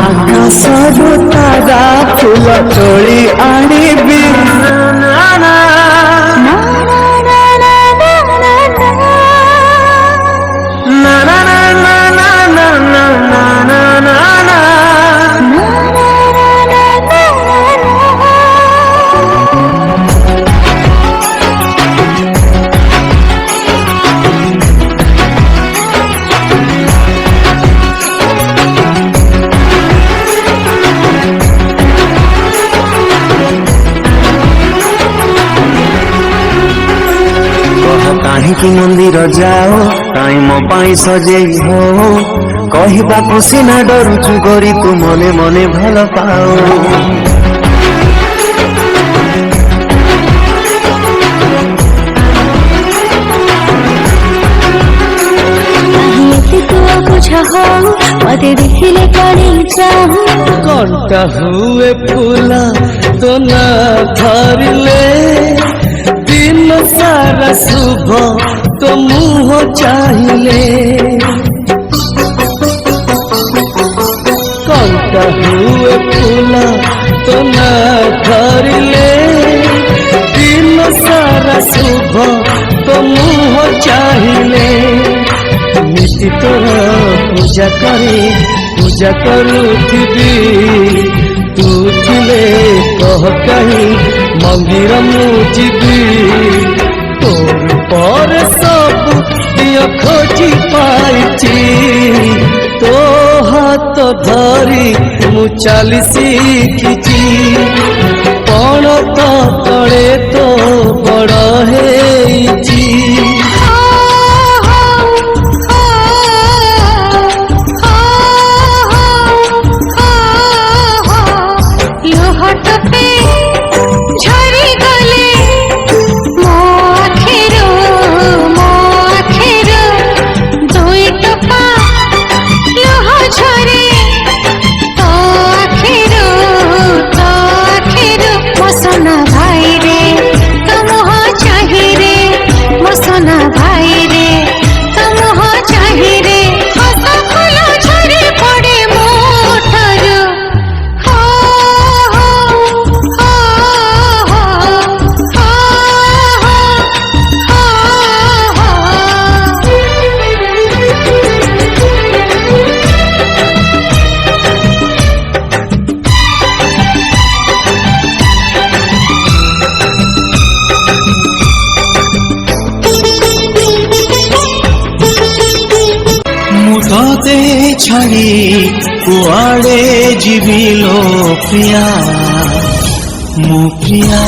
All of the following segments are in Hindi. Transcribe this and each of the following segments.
आकाशरू तारा फूल तोड़ी आनिबी कि मंदिर जाओ काई मो पाई सजेई हो कहबा को सिना डरुचु गोरी तू मने मने भल पाओ मते देखिले कानी चाहू कंटा हुए फूला तो ना धरले दिन सारा शुभ तो मुँह चाहिए कंटा हुए फूला तो ना धरले दिन सारा शुभ तो मुँह चाहिए नीति तोर पूजा करुथिबी तू थिले कह कहीं मंदिर मु जीवी तोर पर सब दिया खोजी पाइची तो हाथ धरी मु चली शिखिची पण तो तले तो बड़ हेची तोते छाड़ी कुआड़े जीवी लो प्रिया मो प्रिया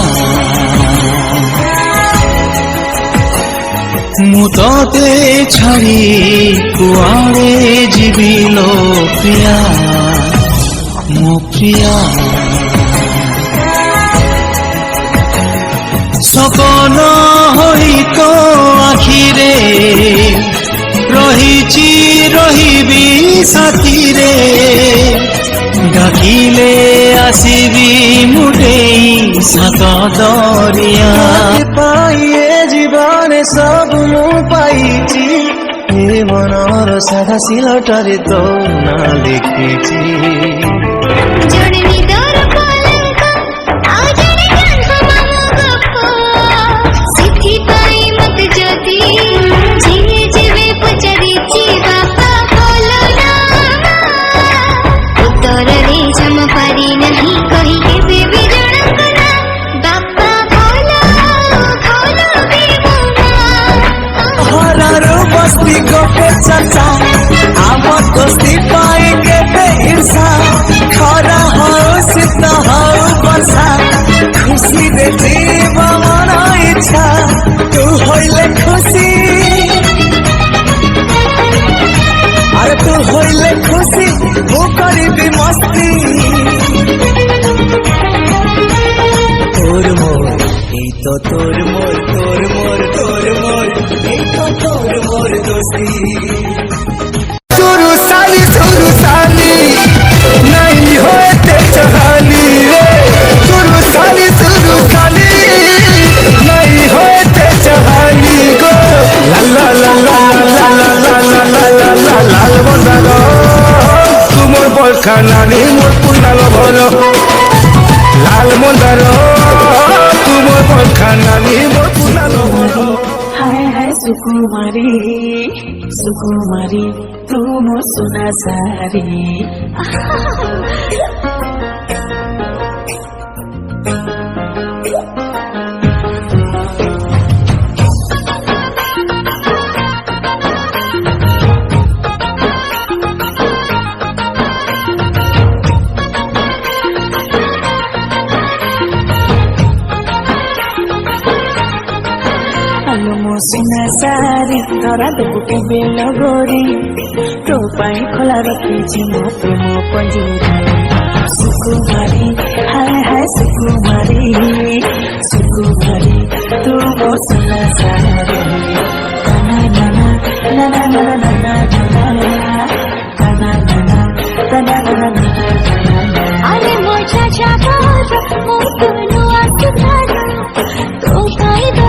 मु तोते छाड़ी कुआड़े जीवी लो प्रिया मो प्रिया सपन होई तो आखिरे रहीची रहीबी साथी रे डाकिले आसीबी मुटेई सात दरिया पाइए जीवन सब मु पाइची ए मनर साधा सिलटारे तो ना लिखिची आम दोस्ती पाएंगे ईर्षा खरा हो शीत हो वर्षा खुशी रे जीव मन इच्छा तू होइले खुशी अरे तू होइले खुशी मु करिबी मस्ती तोर मोर ए तो तोर मोर तोर मोर तोर मोर ए तो तोर मोर दोस्ती नहीं होते जहानी रे सुरु साली सुरु ନାନୀ ମୋ ପୁନାଲ ଭଲ ଲାଲ ମନ୍ଦାର ତୁ ମୋ ପଖା ନାନୀ ମୋ ପୁନାଲ ଭଲ हाय हाय सुकुमारी सुकुमारी तू मो सुना सारी ମୋ ସୁନା ସାରି ଧରା ଦେବୁ କେବେ ଲଗୋରି ତୋ ପାଇଁ ଖୋଲା ରଖିଛି ମୋ ପ୍ରେମ ପଞ୍ଜୁରୀ